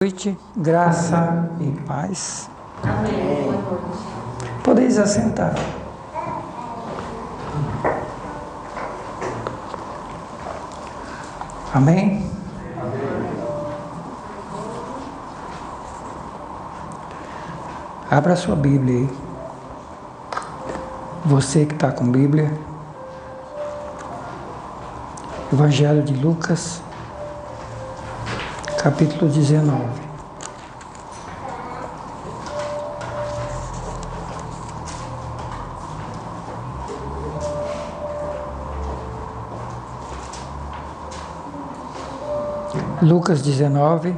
Noite, graça e paz. Amém. Podeis assentar. Amém? Abra sua Bíblia aí. Você que está com Bíblia. Evangelho de Lucas, capítulo 19. Lucas 19,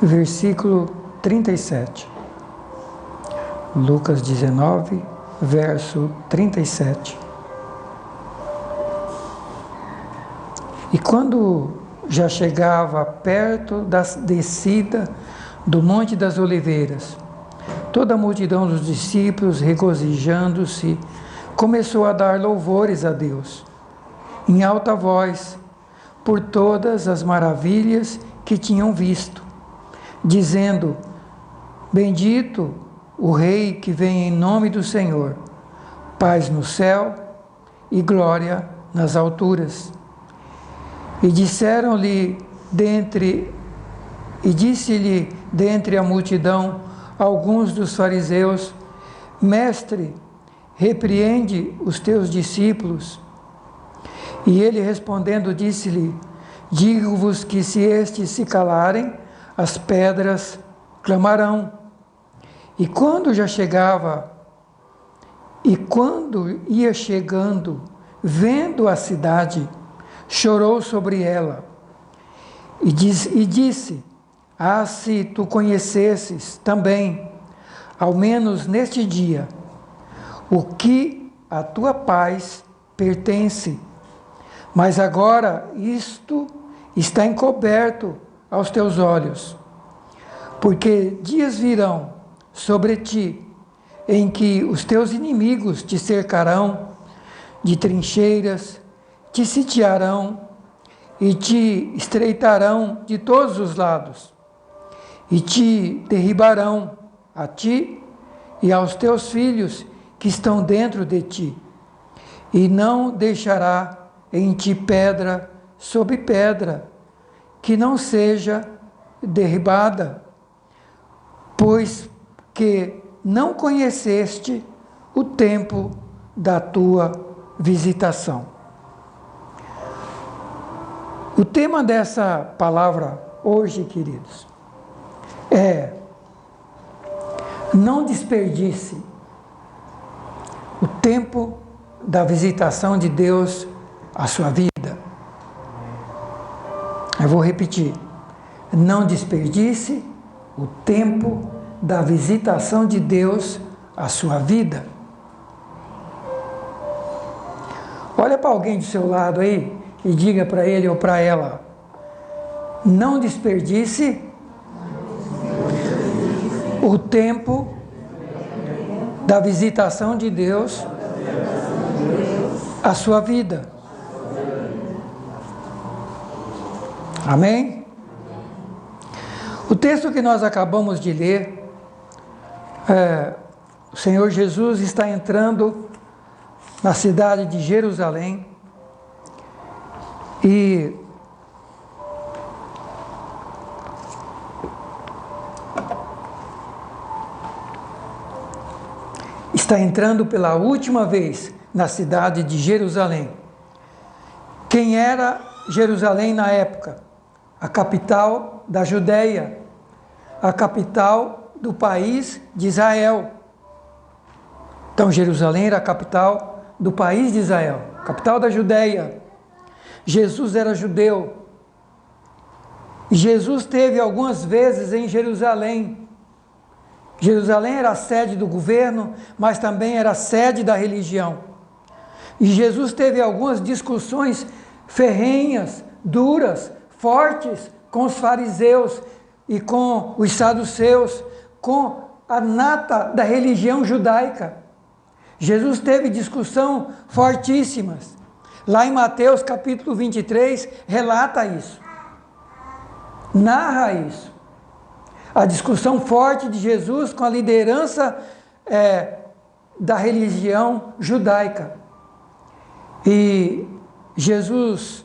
versículo 37. Lucas 19, verso 37. E quando já chegava perto da descida do Monte das Oliveiras, toda a multidão dos discípulos, regozijando-se, começou a dar louvores a Deus, em alta voz, por todas as maravilhas que tinham visto, dizendo: Bendito o Rei que vem em nome do Senhor, paz no céu e glória nas alturas. E disse-lhe dentre a multidão alguns dos fariseus: Mestre, repreende os teus discípulos. E ele respondendo disse-lhe: Digo-vos que se estes se calarem, as pedras clamarão. E quando ia chegando, vendo a cidade, chorou sobre ela e disse: Ah, se tu conhecesses também, ao menos neste dia, o que a tua paz pertence, mas agora isto está encoberto aos teus olhos. Porque dias virão sobre ti, em que os teus inimigos te cercarão de trincheiras, te sitiarão e te estreitarão de todos os lados, e te derribarão a ti e aos teus filhos que estão dentro de ti, e não deixará em ti pedra sobre pedra, que não seja derribada, pois que não conheceste o tempo da tua visitação. O tema dessa palavra hoje, queridos, é: não desperdice o tempo da visitação de Deus à sua vida. Eu vou repetir: não desperdice o tempo da visitação de Deus à sua vida. Olha para alguém do seu lado aí e diga para ele ou para ela: não desperdice o tempo da visitação de Deus à sua vida. Amém? O texto que nós acabamos de ler, o Senhor Jesus está entrando na cidade de Jerusalém e está entrando pela última vez na cidade de Jerusalém. Quem era Jerusalém na época? A capital da Judeia, a capital do país de Israel. Então, Jerusalém era a capital do país de Israel, capital da Judeia. Jesus era judeu. E Jesus esteve algumas vezes em Jerusalém. Jerusalém era a sede do governo, mas também era a sede da religião. E Jesus teve algumas discussões ferrenhas, duras, fortes com os fariseus e com os saduceus, com a nata da religião judaica. Jesus teve discussão fortíssimas. Lá em Mateus capítulo 23, relata isso. Narra isso. A discussão forte de Jesus com a liderança da religião judaica. E Jesus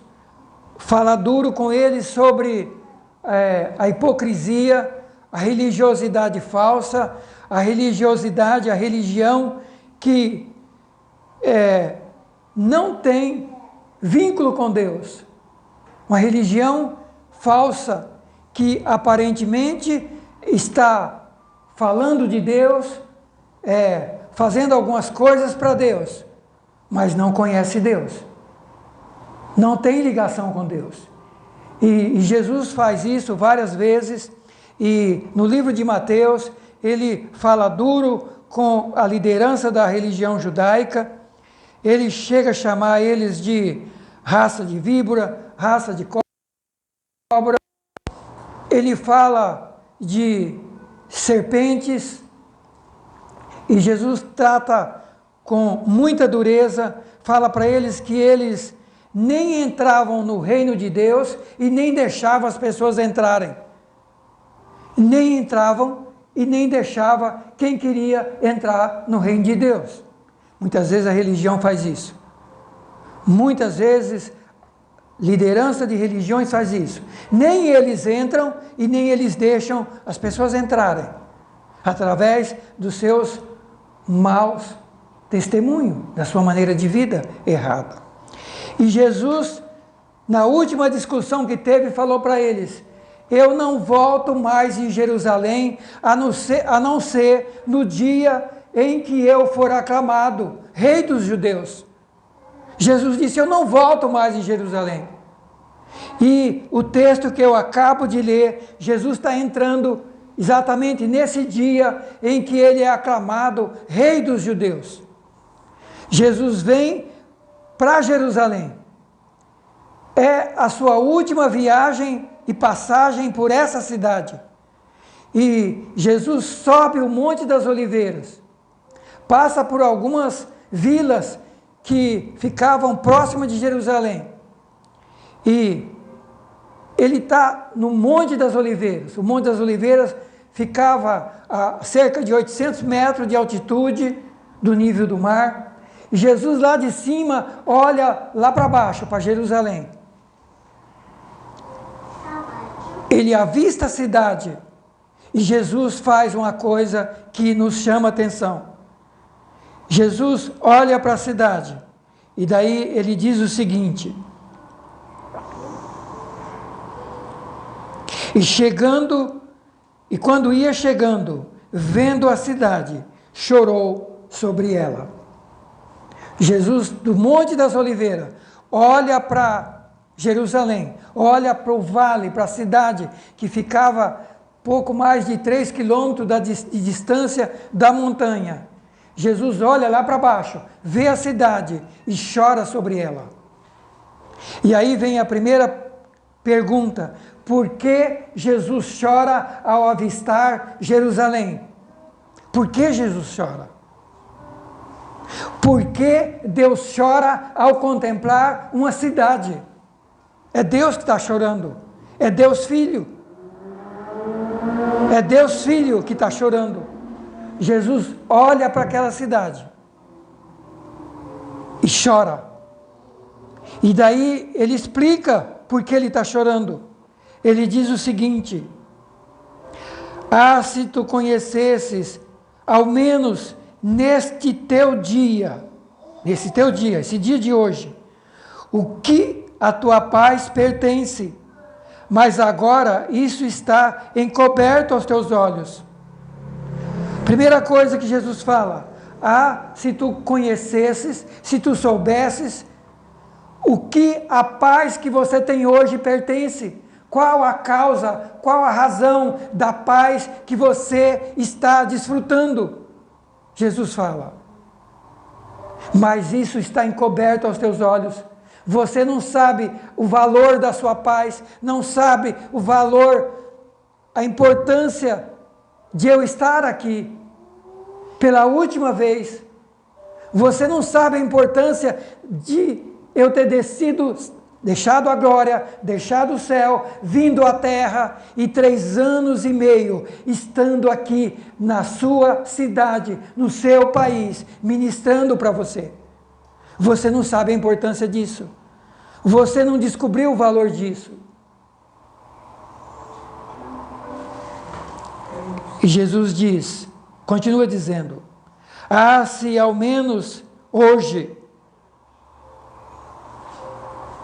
fala duro com eles sobre a hipocrisia, a religiosidade falsa, a religião que não tem vínculo com Deus. Uma religião falsa que aparentemente está falando de Deus, fazendo algumas coisas para Deus, mas não conhece Deus. Não tem ligação com Deus. E Jesus faz isso várias vezes, e no livro de Mateus, ele fala duro com a liderança da religião judaica, ele chega a chamar eles de raça de víbora, raça de cobra, ele fala de serpentes, e Jesus trata com muita dureza, fala para eles que eles nem entravam no reino de Deus e nem deixavam as pessoas entrarem. Nem entravam e nem deixava quem queria entrar no reino de Deus. Muitas vezes a religião faz isso. Muitas vezes liderança de religiões faz isso. Nem eles entram e nem eles deixam as pessoas entrarem, através dos seus maus testemunhos, da sua maneira de vida errada. E Jesus, na última discussão que teve, falou para eles: eu não volto mais em Jerusalém, a não ser no dia em que eu for aclamado Rei dos Judeus. Jesus disse: eu não volto mais em Jerusalém. E o texto que eu acabo de ler, Jesus está entrando exatamente nesse dia em que ele é aclamado Rei dos Judeus. Jesus vem para Jerusalém. É a sua última viagem e passagem por essa cidade. E Jesus sobe o Monte das Oliveiras, passa por algumas vilas que ficavam próximas de Jerusalém. E ele está no Monte das Oliveiras. O Monte das Oliveiras ficava a cerca de 800 metros de altitude do nível do mar. E Jesus lá de cima olha lá para baixo, para Jerusalém. Ele avista a cidade. E Jesus faz uma coisa que nos chama a atenção. Jesus olha para a cidade. E daí ele diz o seguinte: E quando ia chegando, vendo a cidade, chorou sobre ela. Jesus, do Monte das Oliveiras, olha para Jerusalém, olha para o vale, para a cidade, que ficava pouco mais de 3 quilômetros de distância da montanha. Jesus olha lá para baixo, vê a cidade e chora sobre ela. E aí vem a primeira pergunta: por que Jesus chora ao avistar Jerusalém? Por que Jesus chora? Por que Deus chora ao contemplar uma cidade? É Deus que está chorando. É Deus Filho. É Deus Filho que está chorando. Jesus olha para aquela cidade e chora. E daí ele explica por que ele está chorando. Ele diz o seguinte: se tu conhecesses, ao menos neste teu dia, esse dia de hoje, o que a tua paz pertence, mas agora isso está encoberto aos teus olhos. Primeira coisa que Jesus fala: se tu conhecesses, se tu soubesses, o que a paz que você tem hoje pertence. Qual a causa, qual a razão da paz que você está desfrutando? Jesus fala: mas isso está encoberto aos teus olhos. Você não sabe o valor da sua paz, não sabe o valor, a importância de eu estar aqui pela última vez. Você não sabe a importância de eu ter descido, deixado a glória, deixado o céu, vindo à terra e 3 anos e meio estando aqui na sua cidade, no seu país, ministrando para você. Você não sabe a importância disso. Você não descobriu o valor disso. E Jesus diz, continua dizendo, se ao menos hoje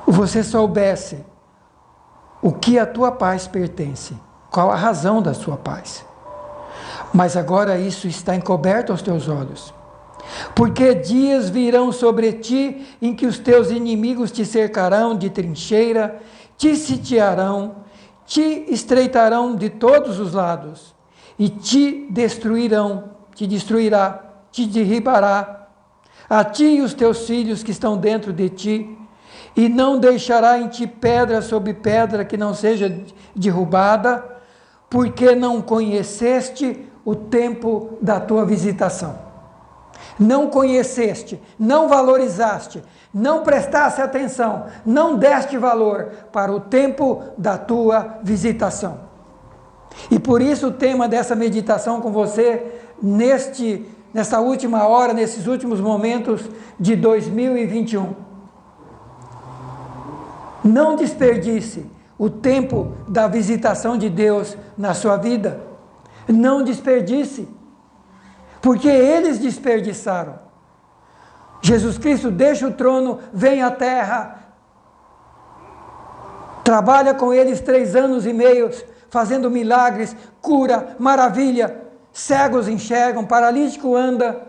você soubesse o que a tua paz pertence, qual a razão da sua paz. Mas agora isso está encoberto aos teus olhos. Porque dias virão sobre ti em que os teus inimigos te cercarão de trincheira, te sitiarão, te estreitarão de todos os lados e te destruirá, te derribará, a ti e os teus filhos que estão dentro de ti, e não deixará em ti pedra sobre pedra que não seja derrubada, porque não conheceste o tempo da tua visitação. Não conheceste, não valorizaste, não prestaste atenção, não deste valor para o tempo da tua visitação. E por isso o tema dessa meditação com você, nessa última hora, nesses últimos momentos de 2021. Não desperdice o tempo da visitação de Deus na sua vida. Não desperdice, porque eles desperdiçaram. Jesus Cristo deixa o trono, vem à terra, trabalha com eles 3 anos e meio, fazendo milagres, cura, maravilha, cegos enxergam, paralítico anda,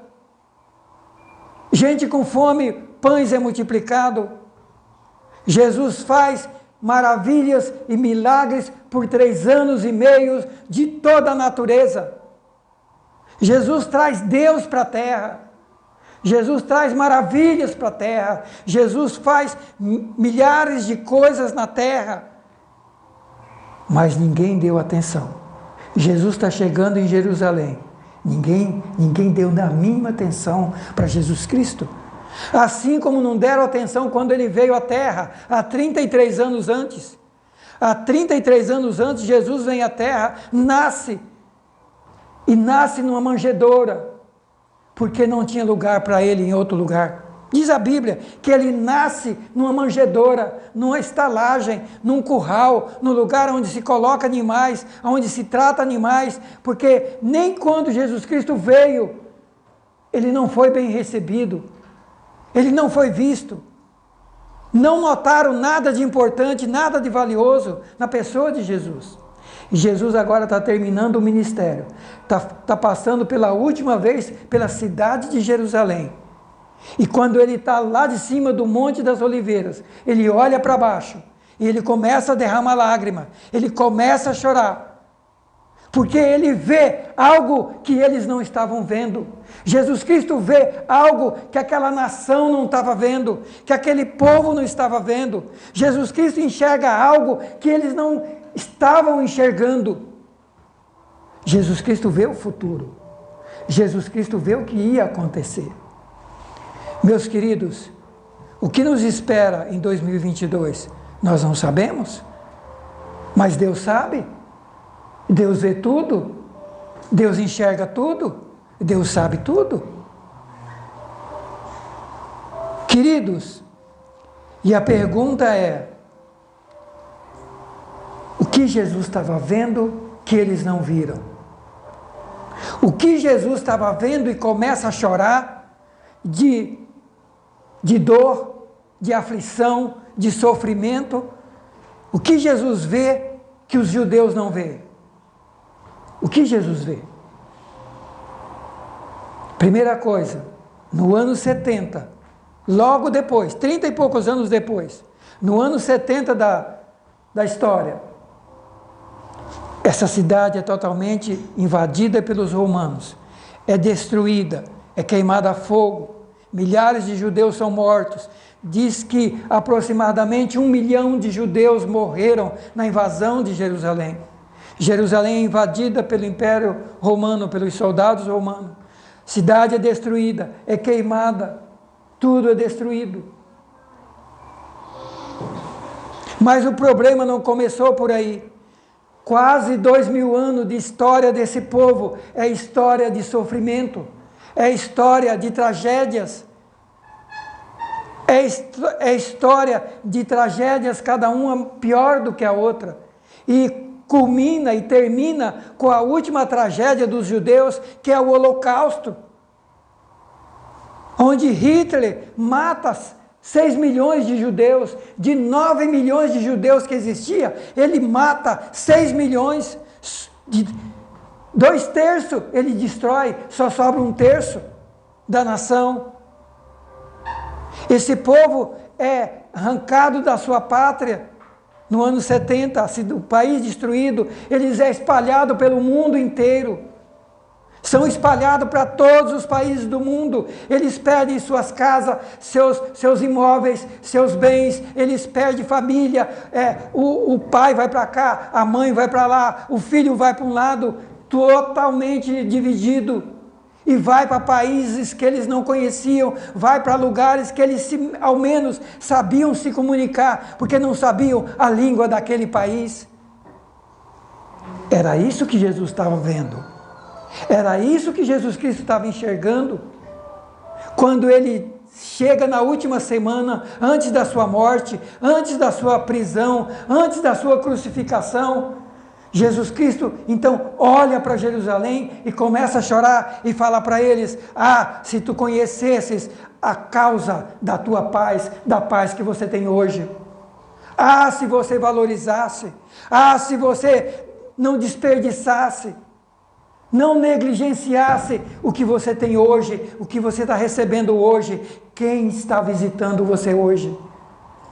gente com fome, pães é multiplicado. Jesus faz maravilhas e milagres por 3 anos e meio de toda a natureza. Jesus traz Deus para a terra. Jesus traz maravilhas para a terra. Jesus faz milhares de coisas na terra. Mas ninguém deu atenção. Jesus está chegando em Jerusalém. Ninguém deu a mínima atenção para Jesus Cristo. Assim como não deram atenção quando ele veio à terra, há 33 anos antes. Há 33 anos antes, Jesus vem à terra, nasce numa manjedoura, porque não tinha lugar para ele em outro lugar. Diz a Bíblia que ele nasce numa manjedoura, numa estalagem, num curral, no lugar onde se coloca animais, onde se trata animais, porque nem quando Jesus Cristo veio, ele não foi bem recebido. Ele não foi visto. Não notaram nada de importante, nada de valioso na pessoa de Jesus. E Jesus agora está terminando o ministério. Está passando pela última vez pela cidade de Jerusalém. E quando ele está lá de cima do Monte das Oliveiras, ele olha para baixo e ele começa a derramar lágrima. Ele começa a chorar. Porque ele vê algo que eles não estavam vendo. Jesus Cristo vê algo que aquela nação não estava vendo, que aquele povo não estava vendo. Jesus Cristo enxerga algo que eles não estavam enxergando. Jesus Cristo vê o futuro. Jesus Cristo vê o que ia acontecer. Meus queridos, o que nos espera em 2022? Nós não sabemos, mas Deus sabe. Deus vê tudo, Deus enxerga tudo, Deus sabe tudo. Queridos, e a pergunta é, o que Jesus estava vendo que eles não viram? O que Jesus estava vendo e começa a chorar de dor, de aflição, de sofrimento? O que Jesus vê que os judeus não vêem? O que Jesus vê? Primeira coisa, no ano 70, logo depois, 30 e poucos anos depois, no ano 70 da história, essa cidade é totalmente invadida pelos romanos, é destruída, é queimada a fogo, milhares de judeus são mortos. Diz que aproximadamente 1 milhão de judeus morreram na invasão de Jerusalém. Jerusalém é invadida pelo Império Romano, pelos soldados romanos. Cidade é destruída, é queimada, tudo é destruído. Mas o problema não começou por aí. Quase 2000 anos de história desse povo é história de sofrimento, é história de tragédias, é história de tragédias, cada uma pior do que a outra. E culmina e termina com a última tragédia dos judeus, que é o Holocausto, onde Hitler mata 6 milhões de judeus, de 9 milhões de judeus que existia, ele mata 6 milhões, de 2/3 ele destrói, só sobra 1/3 da nação. Esse povo é arrancado da sua pátria no ano 70, o país destruído, eles é espalhado pelo mundo inteiro. São espalhados para todos os países do mundo. Eles perdem suas casas, seus imóveis, seus bens, eles perdem família. O pai vai para cá, a mãe vai para lá, o filho vai para um lado, totalmente dividido. E vai para países que eles não conheciam, vai para lugares que eles ao menos sabiam se comunicar, porque não sabiam a língua daquele país. Era isso que Jesus estava vendo. Era isso que Jesus Cristo estava enxergando. Quando ele chega na última semana, antes da sua morte, antes da sua prisão, antes da sua crucificação, Jesus Cristo então olha para Jerusalém e começa a chorar e fala para eles: se tu conhecesses a causa da tua paz, da paz que você tem hoje. Se você valorizasse, se você não desperdiçasse, não negligenciasse o que você tem hoje, o que você está recebendo hoje. Quem está visitando você hoje?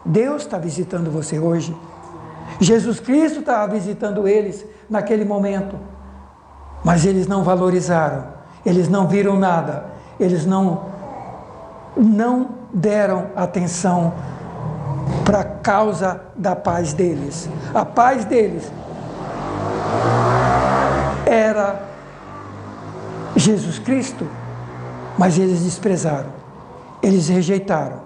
Deus está visitando você hoje. Jesus Cristo estava visitando eles naquele momento. Mas eles não valorizaram, eles não viram nada, eles não deram atenção para a causa da paz deles. A paz deles era Jesus Cristo, mas eles desprezaram, eles rejeitaram.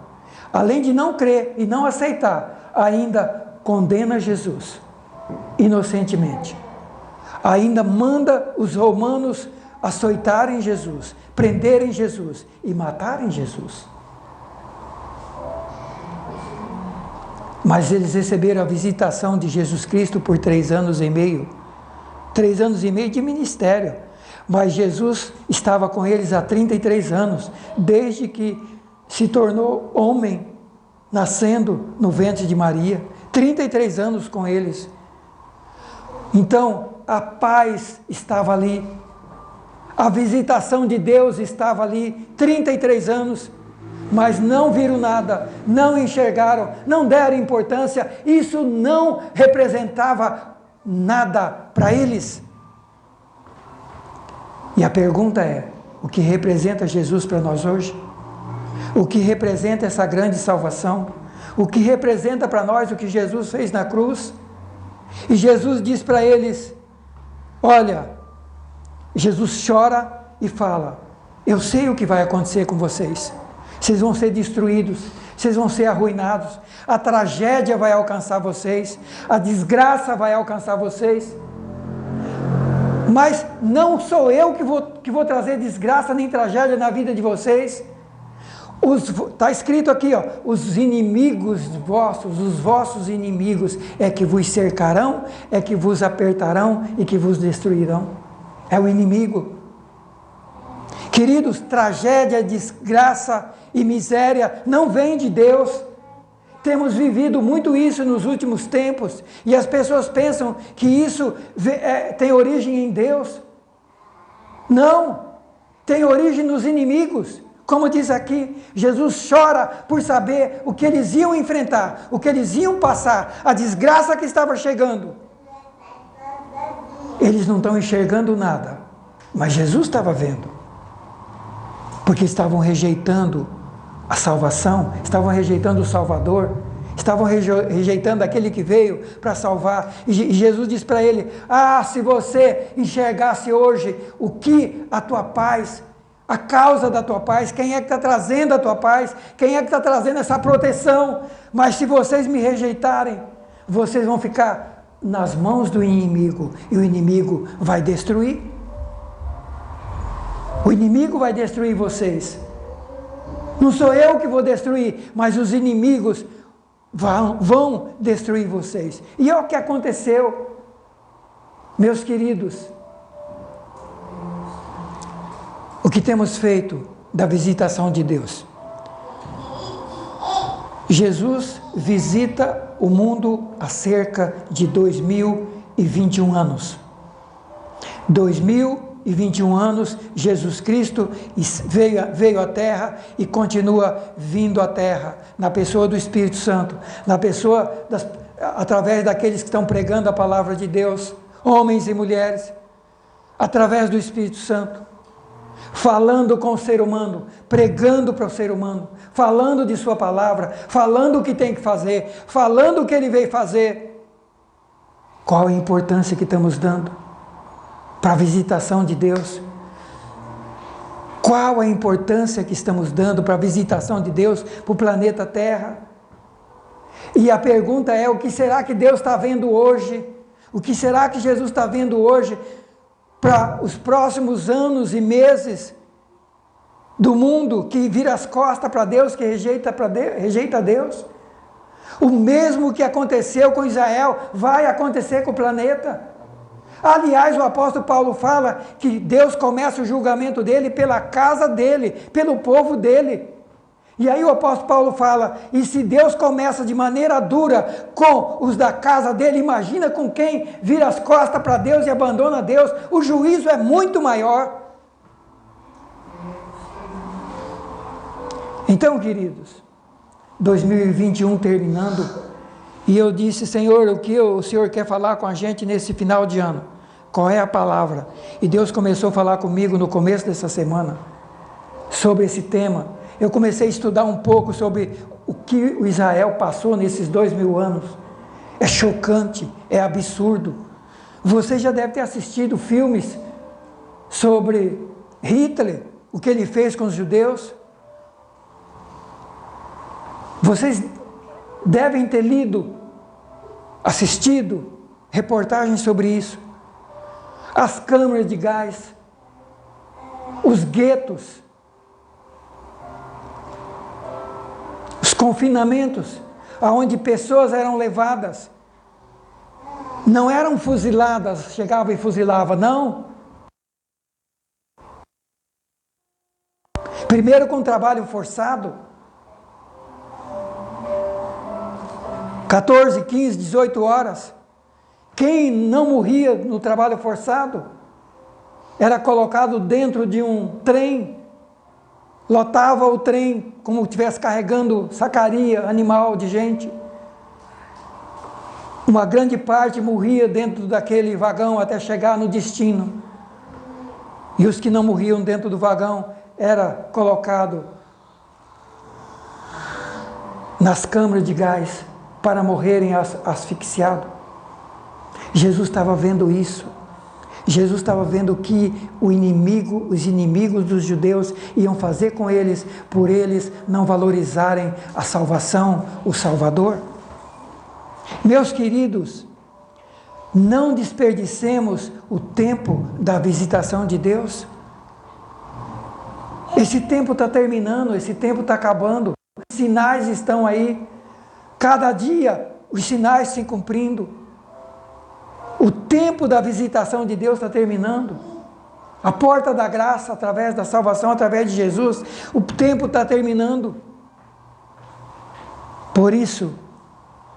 Além de não crer e não aceitar, ainda condena Jesus inocentemente. Ainda manda os romanos açoitarem Jesus, prenderem Jesus e matarem Jesus. Mas eles receberam a visitação de Jesus Cristo por 3 anos e meio. 3 anos e meio de ministério. Mas Jesus estava com eles há 33 anos, desde que se tornou homem, nascendo no ventre de Maria. 33 anos com eles. Então, a paz estava ali. A visitação de Deus estava ali. 33 anos. Mas não viram nada, não enxergaram, não deram importância. Isso não representava nada para eles. E a pergunta é: o que representa Jesus para nós hoje? O que representa essa grande salvação? O que representa para nós o que Jesus fez na cruz? E Jesus diz para eles: olha, Jesus chora e fala: eu sei o que vai acontecer com vocês. Vocês vão ser destruídos, vocês vão ser arruinados, a tragédia vai alcançar vocês, a desgraça vai alcançar vocês. Mas não sou eu que vou trazer desgraça nem tragédia na vida de vocês. Está escrito aqui, os inimigos vossos, os vossos inimigos é que vos cercarão, é que vos apertarão e que vos destruirão. É o inimigo. Queridos, tragédia, desgraça e miséria não vem de Deus. Temos vivido muito isso nos últimos tempos e as pessoas pensam que isso tem origem em Deus. Não, tem origem nos inimigos. Como diz aqui, Jesus chora por saber o que eles iam enfrentar, o que eles iam passar, a desgraça que estava chegando. Eles não estão enxergando nada, mas Jesus estava vendo. Porque estavam rejeitando a salvação, estavam rejeitando o Salvador, estavam rejeitando aquele que veio para salvar. E Jesus diz para ele: se você enxergasse hoje o que a tua paz, a causa da tua paz, quem é que está trazendo a tua paz, quem é que está trazendo essa proteção, mas se vocês me rejeitarem, vocês vão ficar nas mãos do inimigo e o inimigo vai destruir. O inimigo vai destruir vocês. Não sou eu que vou destruir, mas os inimigos vão destruir vocês. E é o que aconteceu, meus queridos. O que temos feito da visitação de Deus? Jesus visita o mundo há cerca de 2021 anos. 2021 anos, Jesus Cristo veio à Terra e continua vindo à Terra, na pessoa do Espírito Santo, através daqueles que estão pregando a palavra de Deus, homens e mulheres, através do Espírito Santo, falando com o ser humano, pregando para o ser humano, falando de sua palavra, falando o que tem que fazer, falando o que ele veio fazer. Qual a importância que estamos dando para a visitação de Deus? Qual a importância que estamos dando para a visitação de Deus para o planeta Terra? E a pergunta é: o que será que Deus está vendo hoje? O que será que Jesus está vendo hoje para os próximos anos e meses do mundo que vira as costas para Deus, que rejeita Deus? O mesmo que aconteceu com Israel vai acontecer com o planeta. Aliás, o apóstolo Paulo fala que Deus começa o julgamento dele pela casa dele, pelo povo dele. E aí o apóstolo Paulo fala: e se Deus começa de maneira dura com os da casa dele, imagina com quem vira as costas para Deus e abandona Deus. O juízo é muito maior. Então, queridos, 2021 terminando, e eu disse: Senhor, o que o Senhor quer falar com a gente nesse final de ano? Qual é a palavra? E Deus começou a falar comigo no começo dessa semana sobre esse tema. Eu comecei a estudar um pouco sobre o que o Israel passou nesses 2000 anos. É chocante, é absurdo. Você já deve ter assistido filmes sobre Hitler, o que ele fez com os judeus. Vocês devem ter lido, assistido reportagens sobre isso. As câmaras de gás, os guetos, os confinamentos, aonde pessoas eram levadas, não eram fuziladas, chegava e fuzilava, não. Primeiro com trabalho forçado, 14, 15, 18 horas. Quem não morria no trabalho forçado era colocado dentro de um trem, lotava o trem como se estivesse carregando sacaria, animal de gente. Uma grande parte morria dentro daquele vagão até chegar no destino. E os que não morriam dentro do vagão era colocado nas câmaras de gás para morrerem asfixiados. Jesus estava vendo isso. Jesus estava vendo o que os inimigos dos judeus iam fazer com eles, por eles não valorizarem a salvação, o Salvador. Meus queridos, não desperdicemos o tempo da visitação de Deus. Esse tempo está terminando, esse tempo está acabando. Os sinais estão aí. Cada dia os sinais se cumprindo. O tempo da visitação de Deus está terminando. A porta da graça, através da salvação, através de Jesus, o tempo está terminando. Por isso,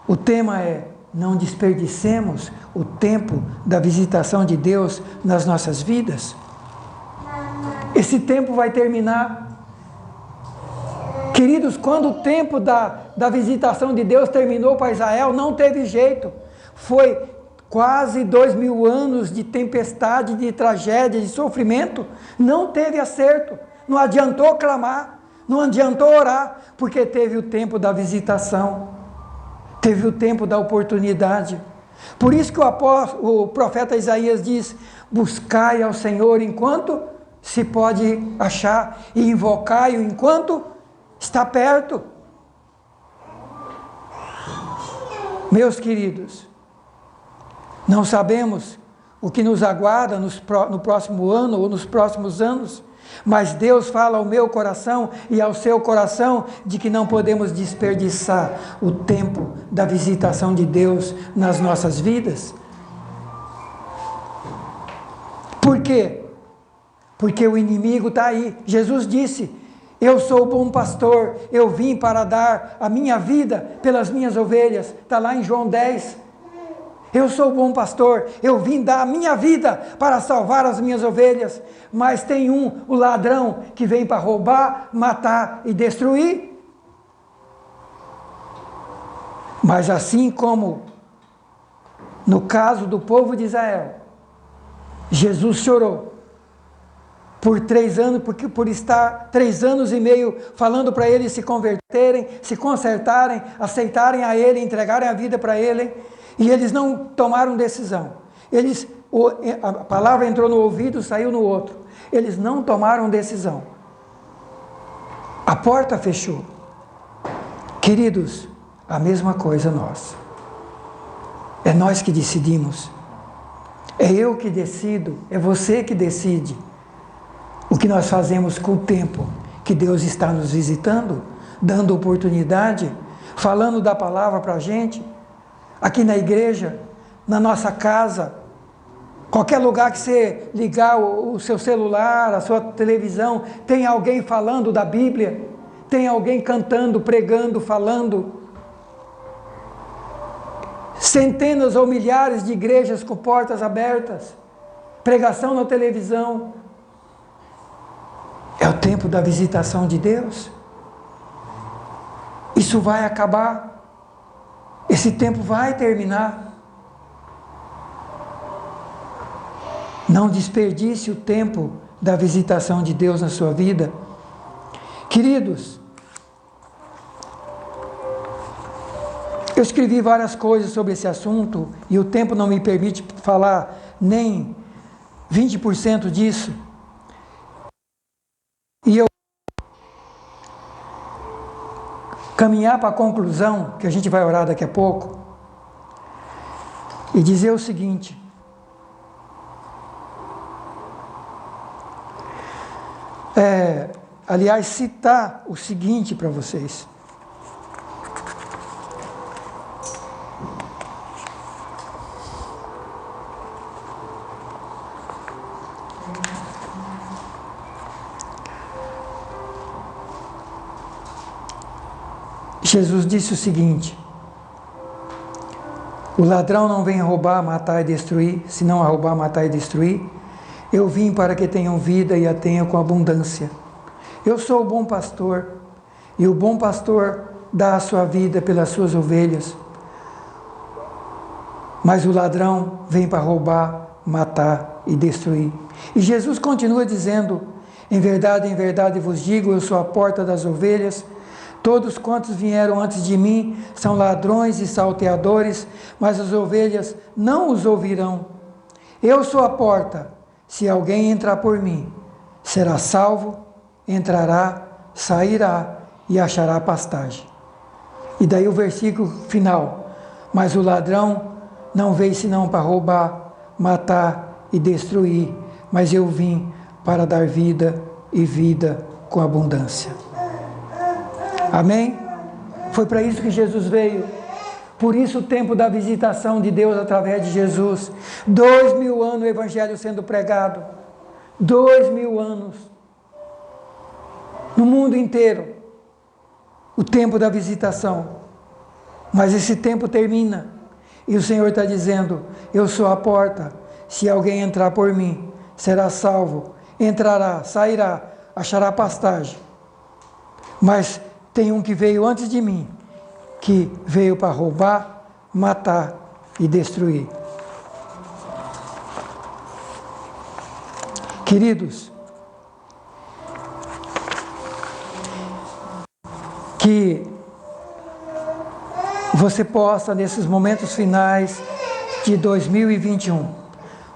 o tema é: não desperdicemos o tempo da visitação de Deus nas nossas vidas. Esse tempo vai terminar. Queridos, quando o tempo da visitação de Deus terminou para Israel, não teve jeito. Foi quase 2000 anos de tempestade, de tragédia, de sofrimento. Não teve acerto. Não adiantou clamar, não adiantou orar, porque teve o tempo da visitação. Teve o tempo da oportunidade. Por isso que o profeta Isaías diz: buscai ao Senhor enquanto se pode achar, e invocai-o enquanto está perto. Meus queridos, não sabemos o que nos aguarda no próximo ano ou nos próximos anos, mas Deus fala ao meu coração e ao seu coração de que não podemos desperdiçar o tempo da visitação de Deus nas nossas vidas. Por quê? Porque o inimigo está aí. Jesus disse: eu sou o bom pastor, eu vim para dar a minha vida pelas minhas ovelhas. Está lá em João 10. Eu sou o bom pastor, eu vim dar a minha vida para salvar as minhas ovelhas. Mas tem o ladrão, que vem para roubar, matar e destruir. Mas assim como no caso do povo de Israel, Jesus chorou por 3 anos, porque por estar 3 anos e meio falando para eles se converterem, se consertarem, aceitarem a Ele, entregarem a vida para Ele, e eles não tomaram decisão. A palavra entrou no ouvido, saiu no outro. Eles não tomaram decisão. A porta fechou. Queridos, a mesma coisa nós. É nós que decidimos. É eu que decido, é você que decide o que nós fazemos com o tempo que Deus está nos visitando, dando oportunidade, falando da palavra para a gente, aqui na igreja, na nossa casa, qualquer lugar que você ligar o seu celular, a sua televisão, tem alguém falando da Bíblia, tem alguém cantando, pregando, falando. Centenas ou milhares de igrejas com portas abertas, pregação na televisão. É o tempo da visitação de Deus. Isso vai acabar. Esse tempo vai terminar. Não desperdice o tempo da visitação de Deus na sua vida. Queridos, eu escrevi várias coisas sobre esse assunto e o tempo não me permite falar nem 20% disso. E eu caminhar para a conclusão, que a gente vai orar daqui a pouco, e dizer o seguinte: aliás, citar o seguinte para vocês. Jesus disse o seguinte: o ladrão não vem roubar, matar e destruir, senão a roubar, matar e destruir. Eu vim para que tenham vida e a tenham com abundância. Eu sou o bom pastor, e o bom pastor dá a sua vida pelas suas ovelhas. Mas o ladrão vem para roubar, matar e destruir. E Jesus continua dizendo: em verdade vos digo, eu sou a porta das ovelhas. Todos quantos vieram antes de mim são ladrões e salteadores, mas as ovelhas não os ouvirão. Eu sou a porta. Se alguém entrar por mim, será salvo, entrará, sairá e achará pastagem. E daí o versículo final: mas o ladrão não veio senão para roubar, matar e destruir, mas eu vim para dar vida e vida com abundância. Amém? Foi para isso que Jesus veio. Por isso o tempo da visitação de Deus através de Jesus. 2000 anos o Evangelho sendo pregado. 2000 anos. No mundo inteiro. O tempo da visitação. Mas esse tempo termina. E o Senhor está dizendo: eu sou a porta. Se alguém entrar por mim, será salvo. Entrará, sairá, achará pastagem. Mas tem um que veio antes de mim, que veio para roubar, matar e destruir. Queridos, que você possa, nesses momentos finais de 2021,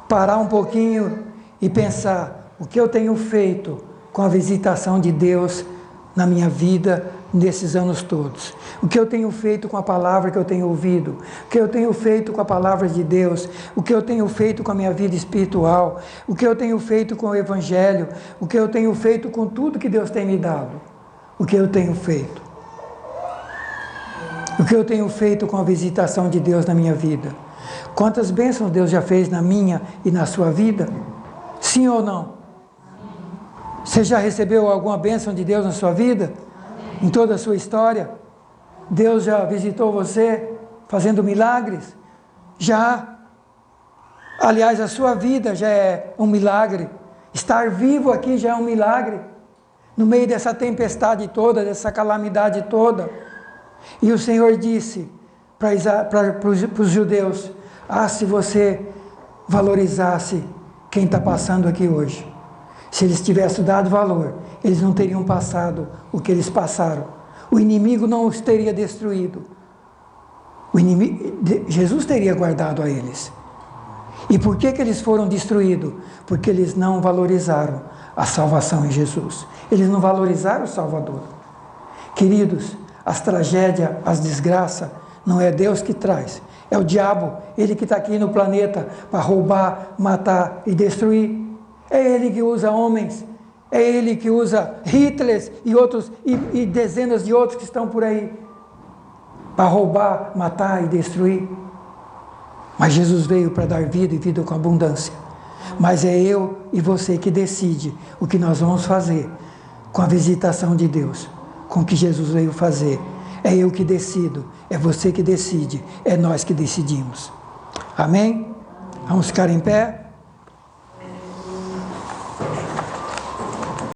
parar um pouquinho e pensar: o que eu tenho feito com a visitação de Deus na minha vida, nesses anos todos? O que eu tenho feito com a palavra que eu tenho ouvido? O que eu tenho feito com a palavra de Deus? O que eu tenho feito com a minha vida espiritual? O que eu tenho feito com o Evangelho? O que eu tenho feito com tudo que Deus tem me dado? O que eu tenho feito? O que eu tenho feito com a visitação de Deus na minha vida? Quantas bênçãos Deus já fez na minha e na sua vida? Sim ou não? Você já recebeu alguma bênção de Deus na sua vida? Em toda a sua história? Deus já visitou você fazendo milagres? Já. Aliás, a sua vida já é um milagre. Estar vivo aqui já é um milagre. No meio dessa tempestade toda, dessa calamidade toda. E o Senhor disse para os judeus: se você valorizasse quem está passando aqui hoje. Se eles tivessem dado valor, eles não teriam passado o que eles passaram. O inimigo não os teria destruído. Jesus teria guardado a eles. E por que eles foram destruídos? Porque eles não valorizaram a salvação em Jesus. Eles não valorizaram o Salvador. Queridos, as tragédias, as desgraças, não é Deus que traz. É o diabo, ele que está aqui no planeta para roubar, matar e destruir. É ele que usa homens, é ele que usa Hitler e outros, e dezenas de outros que estão por aí, para roubar, matar e destruir. Mas Jesus veio para dar vida e vida com abundância. Mas é eu e você que decide o que nós vamos fazer com a visitação de Deus, com o que Jesus veio fazer. É eu que decido, é você que decide, é nós que decidimos. Amém? Vamos ficar em pé?